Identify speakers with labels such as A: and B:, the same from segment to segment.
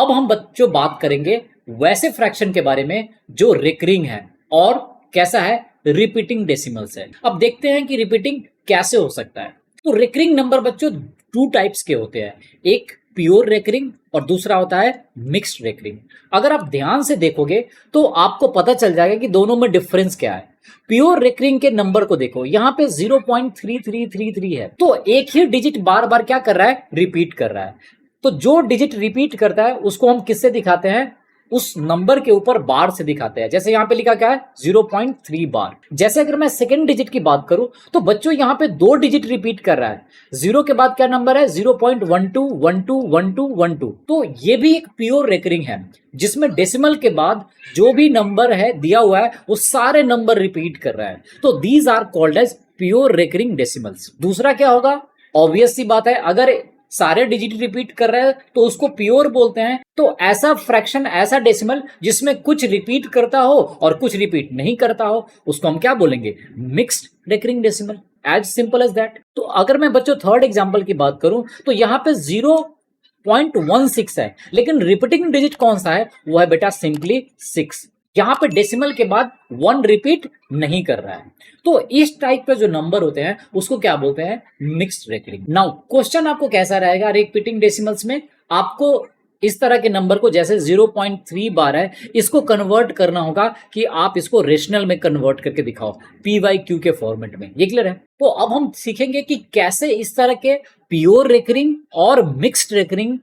A: अब हम बच्चों बात करेंगे वैसे फ्रैक्शन के बारे में जो रिकरिंग है और कैसा है, रिपीटिंग डेसिमल्स है। अब देखते हैं कि रिपीटिंग कैसे हो सकता है। तो रिकरिंग नंबर बच्चों टू टाइप्स के होते हैं, एक प्योर रिकरिंग और दूसरा होता है मिक्स्ड रिकरिंग। अगर आप ध्यान से देखोगे तो आपको पता चल जाएगा कि दोनों में डिफरेंस क्या है। प्योर रिकरिंग के नंबर को देखो, यहाँ पे 0.3333 है, तो एक ही डिजिट बार बार क्या कर रहा है, रिपीट कर रहा है। तो जो डिजिट रिपीट करता है उसको हम किससे दिखाते हैं, उस नंबर के ऊपर बार से दिखाते हैं। जैसे यहां पे लिखा क्या है, 0.3 बार। जैसे अगर मैं सेकंड डिजिट की बात करूं तो बच्चों यहां पे दो डिजिट रिपीट कर रहा है, जीरो के बाद क्या नंबर है, 0.12121212। तो ये भी एक प्योर रिकरिंग है जिसमें डेसिमल के बाद जो भी नंबर है दिया हुआ है वो सारे नंबर रिपीट कर रहा है। तो these are called as pure recurring decimals. दूसरा क्या होगा, ऑब्वियस सी बात है, अगर सारे डिजिट रिपीट कर रहे हैं तो उसको प्योर बोलते हैं। तो ऐसा फ्रैक्शन, ऐसा डेसिमल जिसमें कुछ रिपीट करता हो और कुछ रिपीट नहीं करता हो, उसको हम क्या बोलेंगे, mixed recurring decimal. As simple as that. तो अगर मैं बच्चों थर्ड एग्जांपल की बात करूं तो यहां पे 0.16 है, लेकिन रिपीटिंग डिजिट कौन सा है, वो है बेटा सिंपली 6। यहां पे डेसिमल के बाद 1 रिपीट नहीं कर रहा है। तो इस टाइप के जो नंबर होते हैं उसको क्या बोलते हैं, मिक्स्ड रिकरिंग। नाउ क्वेश्चन आपको कैसा रहेगा रिपीटिंग डेसिमल्स में, आपको इस तरह के नंबर को, जैसे 0.3 बार है, इसको कन्वर्ट करना होगा कि आप इसको रेशनल में कन्वर्ट करके दिखाओ, PYQ के फॉर्मेट में। ये क्लियर है। तो अब हम सीखेंगे कि कैसे इस तरह के प्योर रिकरिंग और मिक्स्ड रिकरिंग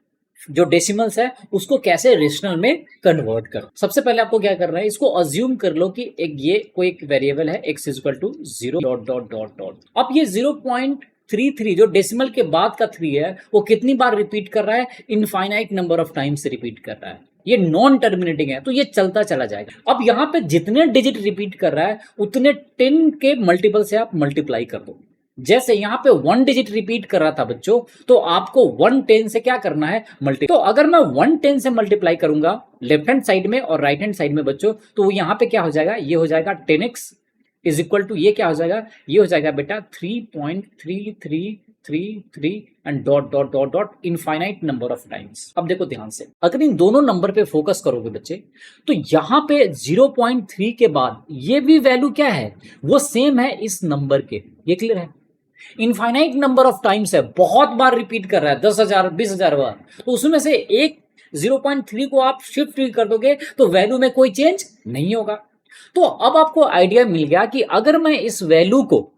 A: जो डेसिमल्स है उसको कैसे रेशनल में कन्वर्ट करो। सबसे पहले आपको क्या करना है, इसको अज्यूम कर लो कि ये कोई एक वेरिएबल है x equal to 0 dot dot dot dot. अब ये 0.33 जो डेसिमल के बाद का 3 है वो कितनी बार रिपीट कर रहा है, इनफाइनाइट नंबर ऑफ टाइम्स से रिपीट कर रहा है। ये नॉन टर्मिनेटिंग है तो ये चलता चला जाएगा। अब यहां पे जितने डिजिट रिपीट कर रहा है उतने 10 के मल्टीपल से आप मल्टीप्लाई कर दो। जैसे यहां पे 1 डिजिट रिपीट कर रहा था बच्चों, तो आपको 110 से क्या करना है, मल्टी। तो अगर मैं 110 से मल्टीप्लाई करूंगा लेफ्ट हैंड साइड में और राइट हैंड साइड में बच्चों, तो यहां पे क्या हो जाएगा, ये हो जाएगा 10x इज इक्वल टू, ये क्या हो जाएगा, ये हो जाएगा बेटा 3.3333 and dot dot dot dot infinite number of times. अब देखो ध्यान से, अगर इन दोनों नंबर पे फोकस करोगे बच्चे, तो यहां पे 0.3 के बाद ये भी वैल्यू क्या है, वो सेम है इस नंबर के। ये क्लियर है। इनफाइनाइट नंबर ऑफ टाइम्स है, बहुत बार रिपीट कर रहा है, 10,000 20,000 बार। तो उसमें से एक 0.3 को आप शिफ्ट कर दोगे तो वैल्यू में कोई चेंज नहीं होगा। तो अब आपको आइडिया मिल गया कि अगर मैं इस वैल्यू को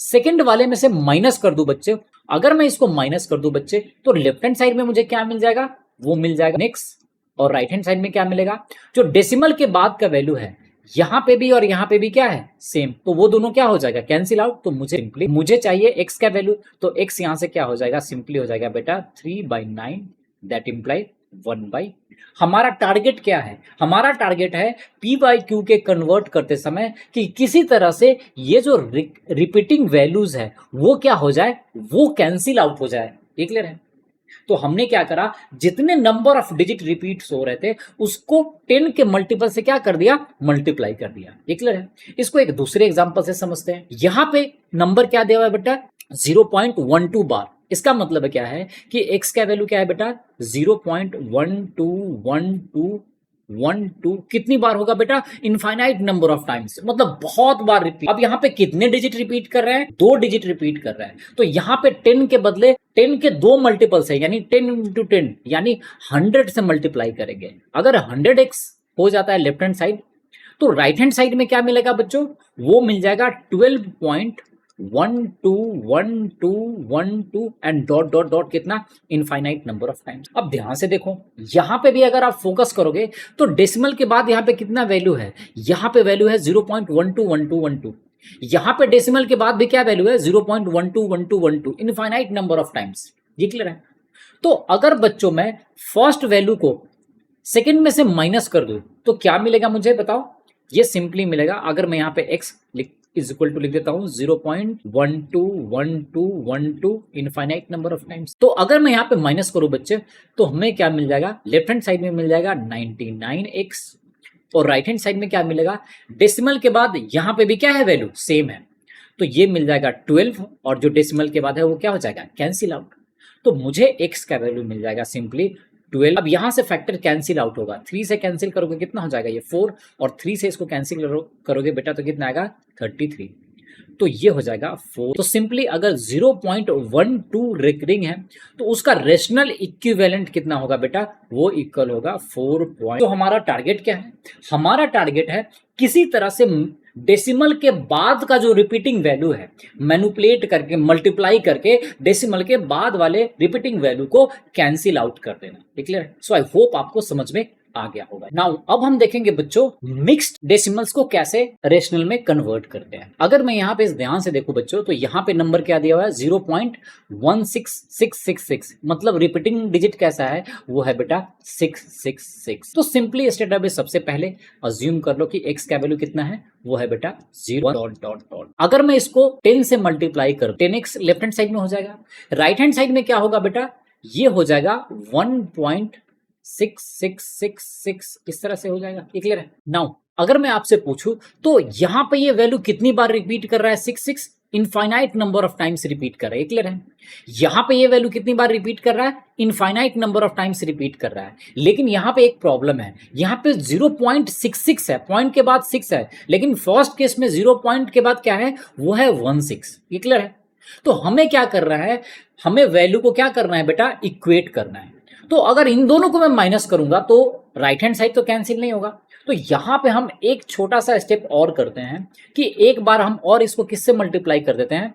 A: सेकंड वाले में से माइनस कर दूं बच्चे, अगर मैं इसको माइनस कर दूं बच्चे, तो लेफ्ट हैंड साइड में मुझे क्या मिल जाएगा, वो मिल जाएगा नेक्स्ट, और राइट हैंड साइड में क्या मिलेगा, जो डेसिमल के बाद का वैल्यू है यहां पे भी और यहां पे भी क्या है, सेम। तो वो दोनों क्या हो जाएगा, कैंसिल आउट। तो मुझे चाहिए x का वैल्यू, तो x यहां से क्या हो जाएगा, सिंपली हो जाएगा बेटा 3/9, दैट इंप्लाई 1/। हमारा टारगेट क्या है, हमारा टारगेट है PYQ के कन्वर्ट करते समय कि किसी तरह से ये जो रिपीटिंग वैल्यूज है वो क्या हो जाए, वो कैंसिल आउट हो जाए। ये क्लियर है। तो हमने क्या करा, जितने नंबर ऑफ डिजिट रिपीट्स हो रहे थे उसको 10 के मल्टीपल से क्या कर दिया, मल्टीप्लाई कर दिया। ये क्लियर है। इसको एक दूसरे एग्जांपल से समझते हैं। यहां पे नंबर क्या दिया हुआ है बेटा, 0.12 बार। इसका मतलब क्या है कि x का वैल्यू क्या है बेटा, 0.121212 कितनी बार होगा बेटा, इनफाइनाइट नंबर ऑफ टाइम्स, मतलब बहुत बार रिपीट। अब यहाँ पे कितने डिजिट रिपीट कर रहे हैं, 2 डिजिट रिपीट कर रहे हैं। तो यहाँ पे 10 के बदले 10 के 2 मल्टीपल्स है, यानी 10 इंटू 10 यानी 100 से मल्टीप्लाई करेंगे। अगर 100x हो जाता है लेफ्ट हैंड साइड, तो राइट हैंड साइड में क्या मिलेगा बच्चों, वो मिल जाएगा 12.121212 एंड डॉट डॉट डॉट कितना, इनफाइनाइट नंबर ऑफ टाइम्स। अब ध्यान से देखो, यहां पे भी अगर आप फोकस करोगे तो डेसिमल के बाद यहां पे कितना वैल्यू है, यहां पे वैल्यू है 0.121212। यहां पे डेसिमल के बाद भी क्या वैल्यू है, 0.121212, इनफाइनाइट नंबर ऑफ टाइम्स। ये क्लियर है। तो अगर बच्चों मैं फर्स्ट वैल्यू को सेकंड में से माइनस कर दूं तो क्या मिलेगा मुझे बताओ, ये सिंपली मिलेगा, अगर मैं यहां पे x इज इक्वल टू लिख देता हूं 0.121212 इनफाइनाइट नंबर ऑफ टाइम्स। तो अगर मैं यहां पे माइनस करूं बच्चे, तो हमें क्या मिल जाएगा, लेफ्ट हैंड साइड में मिल जाएगा 99x, और राइट हैंड साइड में क्या मिलेगा, डेसिमल के बाद यहां पे भी क्या है, वैल्यू सेम है, तो ये मिल जाएगा 12, और जो डेसिमल के बाद है वो क्या हो जाएगा, कैंसिल आउट। तो मुझे x का वैल्यू मिल जाएगा सिंपली 12। अब यहां से फैक्टर कैंसिल आउट होगा, 3 से कैंसिल करोगे कितना हो जाएगा ये 4, और 3 से इसको कैंसिल करोगे बेटा तो कितना आएगा 33। तो ये हो जाएगा 4। तो सिंपली अगर 0.12 रिकरिंग है तो उसका रेशनल इक्विवेलेंट कितना होगा बेटा, वो इक्वल होगा 4 पॉइंट। तो हमारा टारगेट क्या है, हमारा टारगेट है किसी तरह से डेसिमल के बाद का जो रिपीटिंग वैल्यू है मैनिपुलेट करके मल्टीप्लाई करके डेसिमल के बाद वाले रिपीटिंग वैल्यू को कैंसिल आउट कर देना। क्लियर? सो आई होप आपको समझ में आ गया होगा। नाउ अब हम देखेंगे बच्चों मिक्स्ड डेसिमल्स को कैसे रेशनल में कन्वर्ट करते हैं। अगर मैं यहाँ पे ध्यान से देखूं बच्चों तो यहाँ पे नंबर क्या दिया हुआ है 0.16666, मतलब रिपीटिंग डिजिट कैसा है, वो है बेटा 666। तो सिंपली स्टेटमेंट में सबसे पहले अज्यूम कर लो कि x का वैल्यू कितना है, वो है बेटा 0. अगर मैं इसको 10 से मल्टीप्लाई कर 10x लेफ्ट हैंड साइड में हो जाएगा, राइट हैंड साइड में क्या होगा बेटा, ये हो जाएगा 1.6666 इस तरह से हो जाएगा। क्लियर है? नाउ अगर मैं आपसे पूछूं तो यहां पे ये वैल्यू कितनी बार रिपीट कर रहा है, 66 infinite number of times repeat कर रहा है। क्लियर है? यहां पे ये वैल्यू कितनी बार रिपीट कर रहा है, infinite number of times repeat कर रहा है। लेकिन यहां पे एक प्रॉब्लम है, यहां पे 0.66 है, पॉइंट के बाद 6 है, लेकिन फर्स्ट केस में 0 पॉइंट के बाद क्या है, वो है 16। क्लियर है? तो हमें क्या कर रहा है, हमें वैल्यू को क्या करना है बेटा, इक्वेट करना है। तो अगर इन दोनों को मैं माइनस करूंगा तो राइट हैंड साइड तो कैंसिल नहीं होगा, तो यहां पे हम एक छोटा सा स्टेप और करते हैं कि एक बार हम और इसको किससे मल्टीप्लाई कर देते हैं,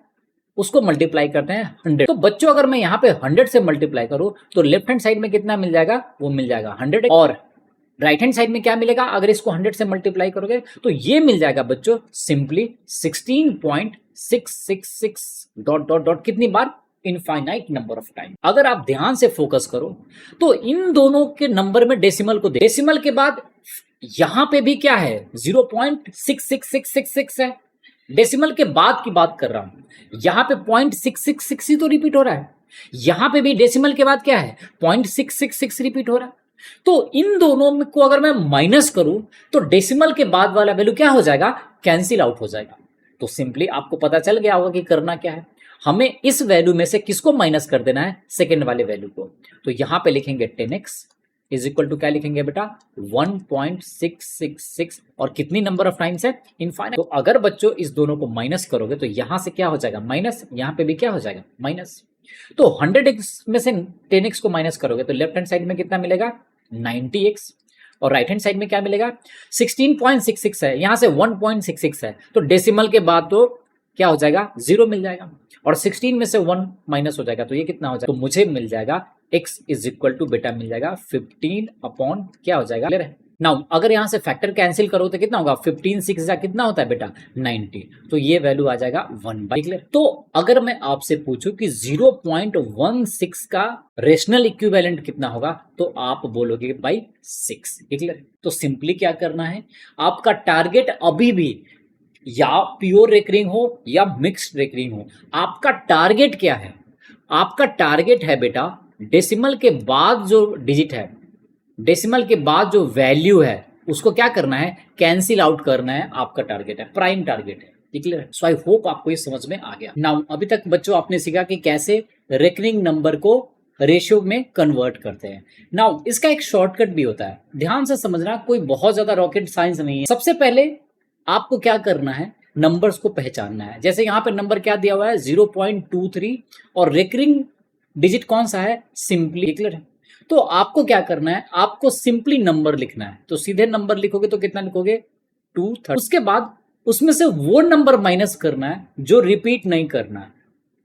A: उसको मल्टीप्लाई करते हैं 100। तो बच्चों अगर मैं यहां पे 100 से मल्टीप्लाई करूं तो लेफ्ट हैंड साइड में कितना मिल जाएगा, वो मिल जाएगा 100, और राइट हैंड साइड में क्या मिलेगा, अगर इसको 100 से मल्टीप्लाई करोगे तो ये मिल जाएगा बच्चों सिंपली 16.666 ... कितनी बार, इनफाइनाइट नंबर ऑफ टाइम। अगर आप ध्यान से फोकस करो तो इन दोनों के नंबर में डेसिमल को डेसिमल के बाद यहां पे भी क्या है 0.66666 है, डेसिमल के बाद की बात कर रहा हूं, यहां पे 0.666 ही तो रिपीट हो रहा है, यहां पे भी डेसिमल के बाद क्या है 0.666 रिपीट हो रहा है। तो इन दोनों को अगर मैं माइनस करूं तो डेसिमल के बाद वाला वैल्यू क्या हो जाएगा, कैंसिल आउट हो जाएगा। तो सिंपली आपको पता चल गया होगा कि करना क्या है, हमें इस वैल्यू में से किसको माइनस कर देना है, सेकेंड वाले वैल्यू को। तो यहां पे लिखेंगे 10x इज इक्वल टू क्या लिखेंगे बेटा 1.666, और कितनी नंबर ऑफ टाइम्स है, इनफाइनाइट। तो अगर बच्चों इस दोनों को माइनस करोगे तो यहां से क्या हो जाएगा माइनस, यहां पे भी क्या हो जाएगा माइनस। तो 100x में से 10x को माइनस करोगे तो लेफ्ट हैंड साइड में कितना मिलेगा 90x, और राइट हैंड साइड में क्या मिलेगा 16.66 है, यहां से 1.66 है, तो डेसिमल के बाद तो क्या हो जाएगा 0 मिल जाएगा, और 16 में से 1 माइनस हो जाएगा तो ये कितना हो जाएगा, तो मुझे मिल जाएगा x इज इक्वल टू बेटा मिल जाएगा 15 अपॉन क्या हो जाएगा। क्लियर है? नाउ अगर यहां से फैक्टर कैंसिल करो तो कितना होगा 15 6 जा कितना होता है बेटा 90, तो ये वैल्यू आ जाएगा 1/। क्लियर? तो अगर मैं आपसे पूछूं कि 0.16 का रेशनल इक्विवेलेंट कितना होगा तो आप बोलोगे भाई 6। क्लियर? तो सिंपली क्या करना है, आपका टारगेट अभी भी या प्योर रिकरिंग हो या मिक्स्ड रिकरिंग हो, आपका टारगेट क्या है, आपका टारगेट है बेटा डेसिमल के बाद जो डिजिट है, डेसिमल के बाद जो वैल्यू है उसको क्या करना है, कैंसिल आउट करना है, आपका टारगेट है, प्राइम टारगेट है। क्लियर? सो आई होप आपको ये समझ में आ गया। नाउ अभी तक बच्चों आपने सीखा कि कैसे रिकरिंग नंबर को रेशियो में कन्वर्ट करते हैं। नाउ इसका एक शॉर्टकट भी होता है, ध्यान से समझना, कोई बहुत ज्यादा रॉकेट साइंस नहीं है। सबसे पहले आपको क्या करना है, नंबर्स को पहचानना है। जैसे यहां पे नंबर क्या दिया हुआ है 0.23, और रिकरिंग डिजिट कौन सा है, सिंपली। क्लियर है? तो आपको क्या करना है, आपको सिंपली नंबर लिखना है, तो सीधे नंबर लिखोगे तो कितना लिखोगे 230, उसके बाद उसमें से वो नंबर माइनस करना है जो रिपीट नहीं करना है,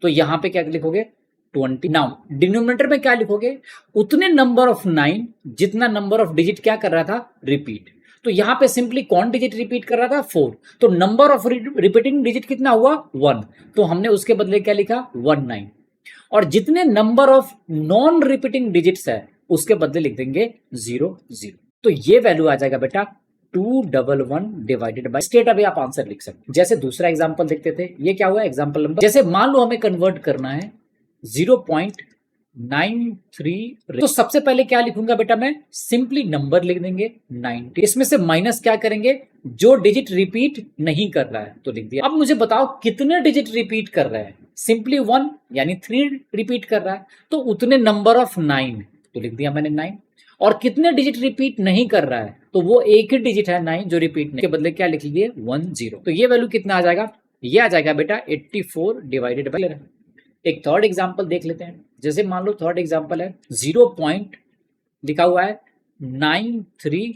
A: तो यहां पे क्या लिखोगे 20। नाउ डिनोमिनेटर में क्या लिखोगे, उतने नंबर ऑफ 9 जितना नंबर ऑफ डिजिट क्या कर रहा था, रिपीट। तो यहां पे सिंपली कौन डिजिट रिपीट कर रहा था 4, तो नंबर ऑफ रिपीटिंग डिजिट कितना हुआ 1, तो हमने उसके बदले क्या लिखा 19, और जितने number of non repeating digits है उसके बदले लिख देंगे 0 0। तो ये वैल्यू आ जाएगा बेटा 211 डिवाइडेड बाय स्टेट। अभी आप आंसर लिख सकते। जैसे दूसरा एग्जांपल देखते थे, ये क्या हुआ एग्जांपल नंबर, जैसे मान लो हमें कन्वर्ट करना है 0.93, तो सबसे पहले क्या लिखूंगा बेटा मैं, सिंपली नंबर लिख देंगे 90, इसमें से माइनस क्या करेंगे, जो डिजिट रिपीट नहीं कर रहा है तो लिख दिया। अब मुझे बताओ कितने डिजिट रिपीट कर रहे हैं, सिंपली 1 यानी 3 रिपीट कर रहा है, तो उतने नंबर ऑफ 9 तो लिख दिया मैंने 9। और कितने डिजिट रिपीट नहीं कर रहा है, तो वो एक ही डिजिट है 9 जो रिपीट नहीं, के बदले क्या लिख लीजिए 10। तो ये वैल्यू कितना आ जाएगा, ये आ जाएगा बेटा 84 डिवाइडेड बाई। एक थर्ड एग्जांपल देख लेते हैं। जैसे मान लो थर्ड एग्जांपल है 0 पॉइंट लिखा हुआ है 93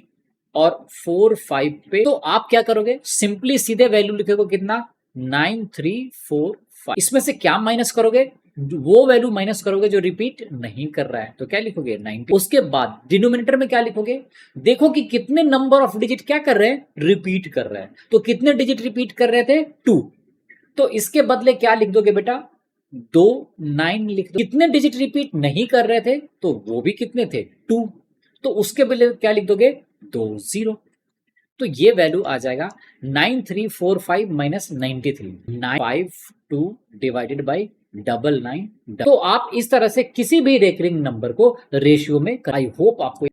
A: और 45 पे, तो आप क्या करोगे, सिंपली सीधे वैल्यू लिखोगे कितना 9345। इसमें से क्या माइनस करोगे, वो वैल्यू माइनस करोगे जो रिपीट नहीं कर रहा है, तो क्या लिखोगे 90। उसके बाद डिनोमिनेटर में क्या लिखोगे, देखो कि कितने नंबर ऑफ डिजिट क्या कर रहे हैं, रिपीट कर रहे हैं। तो कितने डिजिट रिपीट कर रहे थे 2, तो इसके बदले क्या लिख दोगे बेटा 2 9 लिख दो। कितने डिजिट रिपीट नहीं कर रहे थे, तो वो भी कितने थे 2, तो उसके बदले क्या लिख दोगे 2 0। तो ये वैल्यू आ जाएगा 9345 माइनस 93, 952 डिवाइडेड बाई 99। तो आप इस तरह से किसी भी रेकरिंग नंबर को रेशियो में, आई होप आपको